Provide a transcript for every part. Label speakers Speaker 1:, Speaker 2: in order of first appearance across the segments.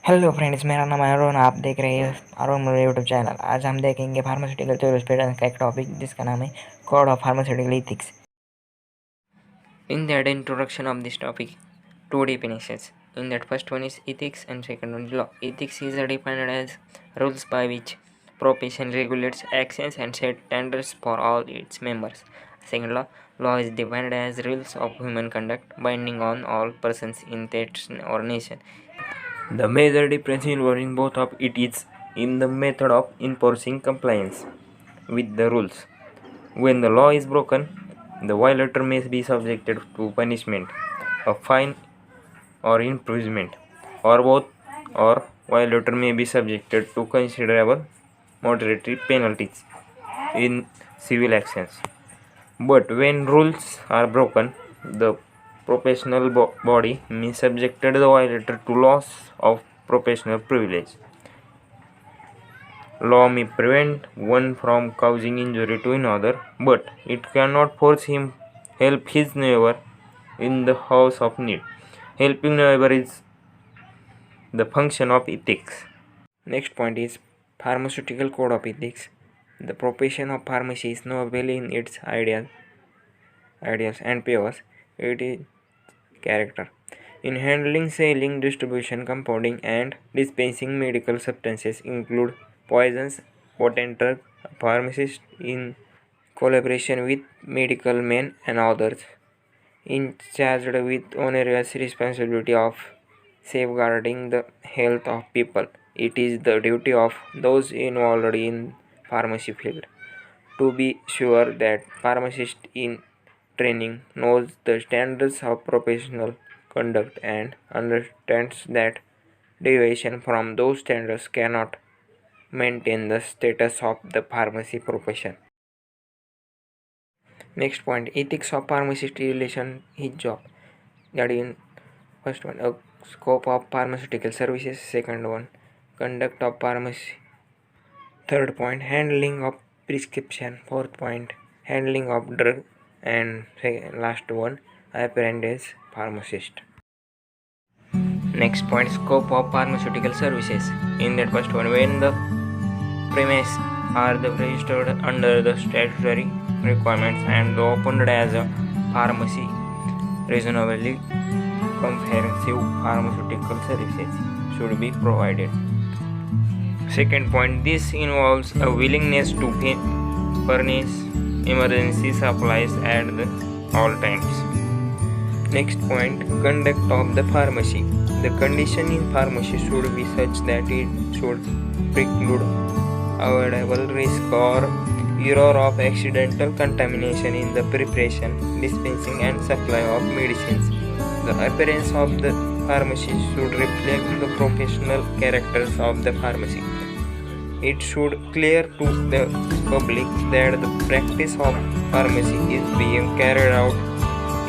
Speaker 1: Hello friends, मेरा नाम है अरुण। आप देख रहे हैं अरुण मेरे यूट्यूब चैनल। आज हम देखेंगे फार्मास्यूटिकल जूरिस्प्रूडेंस का एक टॉपिक जिसका नाम है code of pharmaceutical ethics. In that introduction of this topic, two definitions. In that first one is ethics and second one is law. Ethics is defined as rules by which profession regulates actions and set standards for all its members. Second law is defined as rules of human conduct binding on all persons in states or nation. The major difference involving both of it is in the method of enforcing compliance with the rules. When the law is broken, the violator may be subjected to punishment, a fine or imprisonment, or both, or violator may be subjected to considerable monetary penalties in civil actions. But when rules are broken, the professional body may subject the violator to loss of professional privilege. Law may prevent one from causing injury to another, but it cannot force him help his neighbor in the house of need. Helping neighbor is the function of ethics. Next point is pharmaceutical code of ethics. The profession of pharmacy is noble in its ideals and purpose. It is character. In handling, selling, distribution, compounding, and dispensing medical substances include poisons, potent drug, pharmacist in collaboration with medical men and others, in charged with onerous responsibility of safeguarding the health of people. It is the duty of those involved in pharmacy field to be sure that pharmacist in training knows the standards of professional conduct and understands that deviation from those standards cannot maintain the status of the pharmacy profession. Next point, ethics of pharmacist relation his job. That is first one, scope of pharmaceutical services. Second one, conduct of pharmacy. Third point, handling of prescription. Fourth point, handling of drug. And last one, apprentice pharmacist. Next point, scope of pharmaceutical services. In that first one, when the premises are registered under the statutory requirements and opened as a pharmacy, reasonably comprehensive pharmaceutical services should be provided. Second point, this involves a willingness to furnish emergency supplies at all times. Next point, conduct of the pharmacy. The condition in pharmacy should be such that it should preclude avoidable risk or error of accidental contamination in the preparation, dispensing and supply of medicines. The appearance of the pharmacy should reflect the professional characters of the pharmacy. It should clear to the public that the practice of pharmacy is being carried out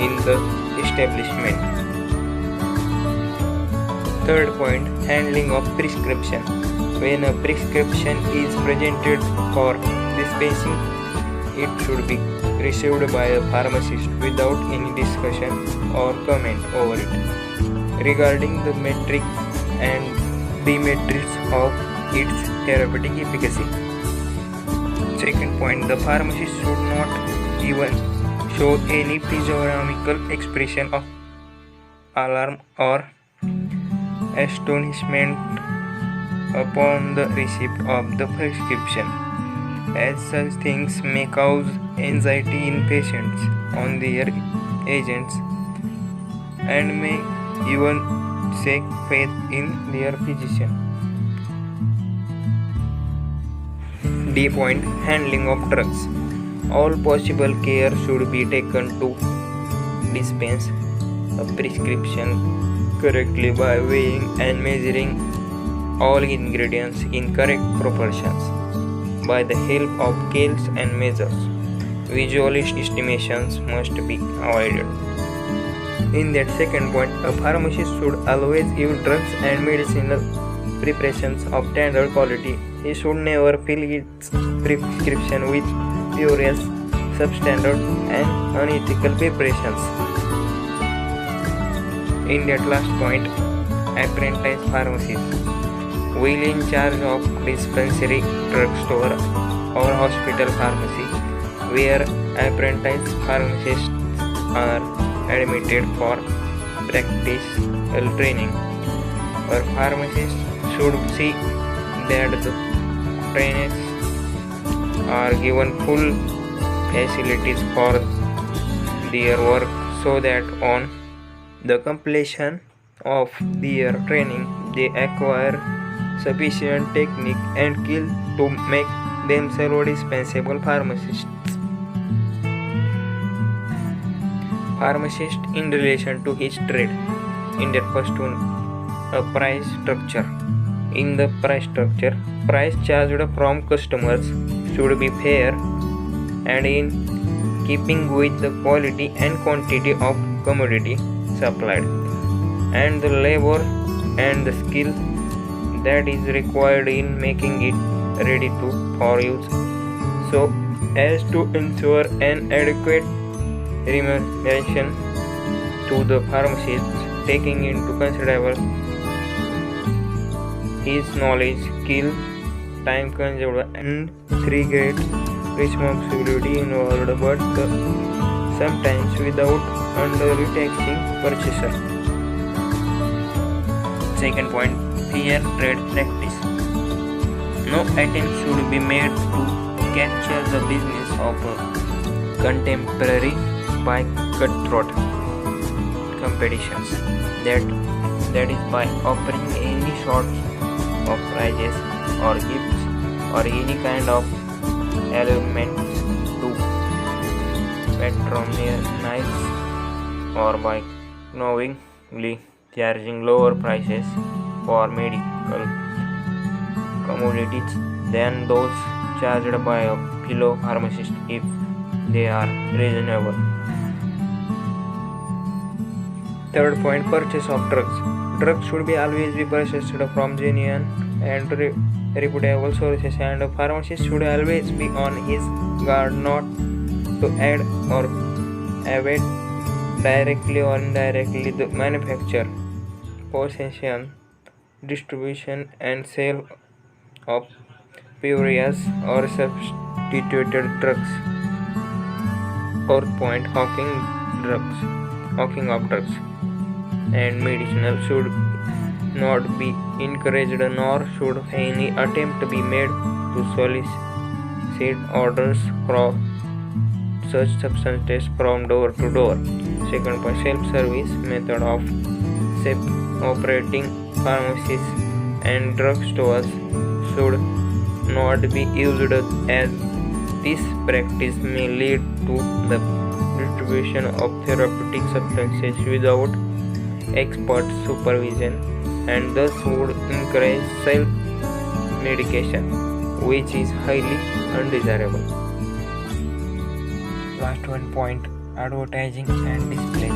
Speaker 1: in the establishment. Third point, handling of prescription. When a prescription is presented for dispensing, it should be received by a pharmacist without any discussion or comment over it regarding the metrics and demerits of its therapeutic efficacy. Second point, the pharmacist should not even show any physiognomical expression of alarm or astonishment upon the receipt of the prescription, as such things may cause anxiety in patients on their agents and may even shake faith in their physician. D point, handling of drugs. All possible care should be taken to dispense a prescription correctly by weighing and measuring all ingredients in correct proportions by the help of scales and measures. Visual estimations must be avoided. In that second point, a pharmacist should always give drugs and medicinal preparations of standard quality. He should never fill its prescription with spurious, substandard and unethical preparations. In that last point, apprentice pharmacist will in charge of dispensary, drugstore or hospital pharmacy, where apprentice pharmacists are admitted for practical training. Our pharmacists should see that the trainees are given full facilities for their work, so that on the completion of their training they acquire sufficient technique and skill to make themselves dispensable pharmacists. Pharmacist in relation to his trade. In that first one, a price structure. In the price structure, price charged from customers should be fair and in keeping with the quality and quantity of commodity supplied, and the labor and the skill that is required in making it ready for use, so as to ensure an adequate remuneration to the pharmacist, taking into consideration his knowledge, skill, time consumed, and three great responsibility involved, but sometimes without undertaxing purchaser. Second point, fair trade practice. No attempt should be made to capture the business of a contemporary by cutthroat competitions. That is by offering any sort of prizes or gifts or any kind of elements to patronize, or by knowingly charging lower prices for medical commodities than those charged by a fellow pharmacist if they are reasonable. Third point, purchase of drugs. Drugs should be always be purchased from genuine and reputable sources, and a pharmacist should always be on his guard not to aid or evade directly or indirectly the manufacture, possession, distribution and sale of spurious or substituted drugs. Fourth point, hawking of drugs and medicinal should not be encouraged, nor should any attempt be made to solicit orders for such substances from door to door. Second point, self-service method of operating pharmacies and drugstores should not be used, as this practice may lead to the distribution of therapeutic substances without expert supervision, and thus would encourage self-medication, which is highly undesirable. Last one point, advertising and display.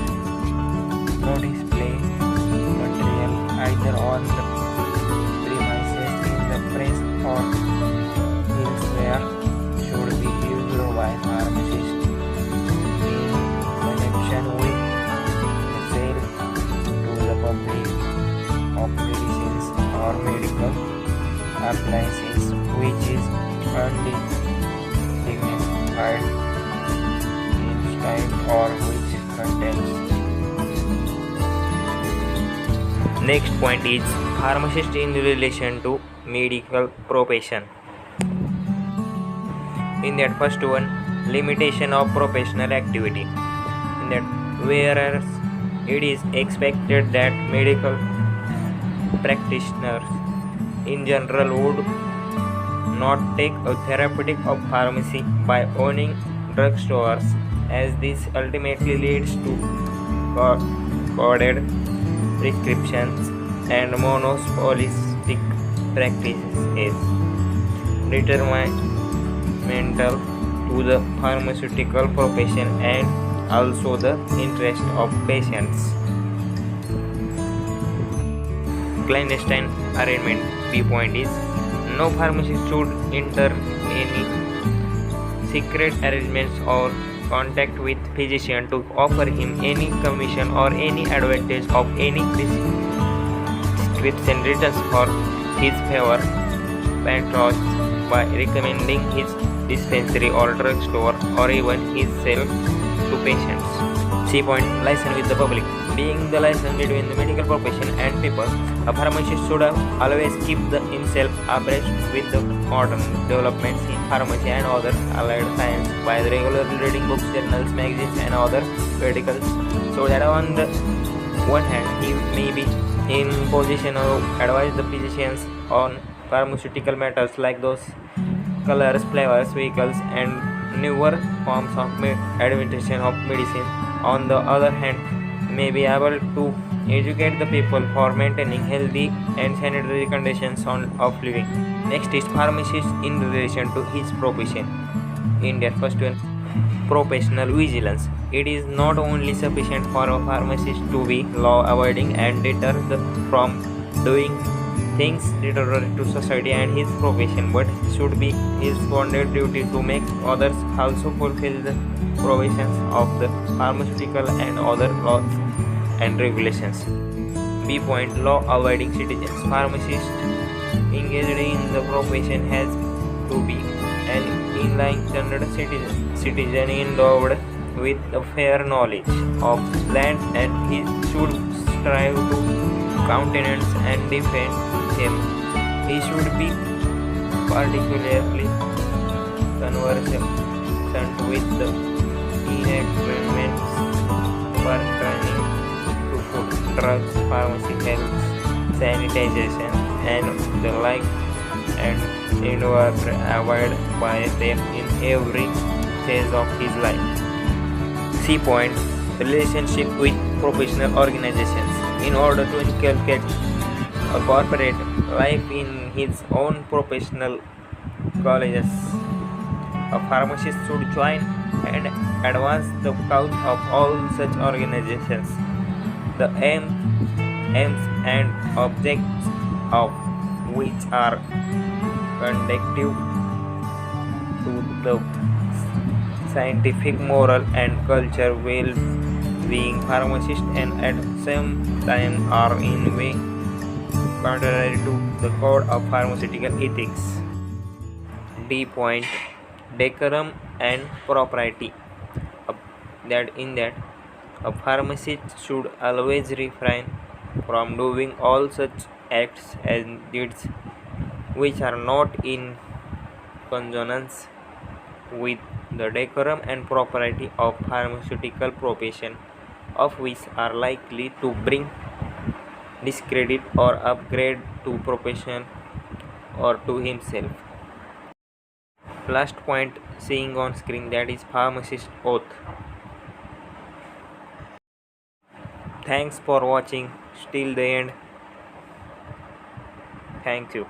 Speaker 1: No display material either on the premises, in the press or elsewhere should be used by pharmacists in connection with the sale to the public of medicines or medical appliances which is undignified in style or which contains. Next point is pharmacist in relation to medical profession. In that first one, limitation of professional activity. In that, whereas it is expected that medical practitioners in general would not take a therapeutic of pharmacy by owning drugstores, as this ultimately leads to coded prescriptions and monopolistic practices detrimental to the pharmaceutical profession and also the interest of patients. Clandestine arrangement. B point is, no pharmacist should enter any secret arrangements or contact with physician to offer him any commission or any advantage of any benefits and returns for his favor patrons by recommending his dispensary or drugstore or even his sale to patients. C point, liaison with the public. Being the liaison between the medical profession and people, a pharmacist should always keep himself abreast with the modern developments in pharmacy and other allied science by regularly reading books, journals, magazines, and other articles, so that on the one hand he may be in position to advise the physicians on pharmaceutical matters like those colors, flavors, vehicles, and newer forms of administration of medicine. On the other hand, may be able to educate the people for maintaining healthy and sanitary conditions of living. Next is pharmacist in relation to his profession. India, first one, professional vigilance. It is not only sufficient for a pharmacist to be law-abiding and deter from doing things deteriorate to society and his profession, but should be his bonded duty to make others also fulfill the provisions of the pharmaceutical and other laws and regulations. B point, law-abiding citizens. Pharmacist engaged in the profession has to be an enlightened citizen endowed with a fair knowledge of land, and he should strive to countenance and defend him. He should be particularly conversant with the enactments pertaining to food, drugs, pharmacy, health, sanitization, and the like, and endeavor avoid by them in every phase of his life. C point, relationship with professional organizations. In order to inculcate a corporate life in his own professional colleges, a pharmacist should join and advance the cause of all such organizations. The aims and objects of which are conducive to the scientific, moral, and culture well-being pharmacist, and at the same time are in way contrary to the code of pharmaceutical ethics. D point, decorum and propriety. That a pharmacist should always refrain from doing all such acts and deeds which are not in consonance with the decorum and propriety of pharmaceutical profession, of which are likely to bring discredit or upgrade to profession or to himself. Last point, seeing on screen, that is pharmacist oath. Thanks for watching till the end. Thank you.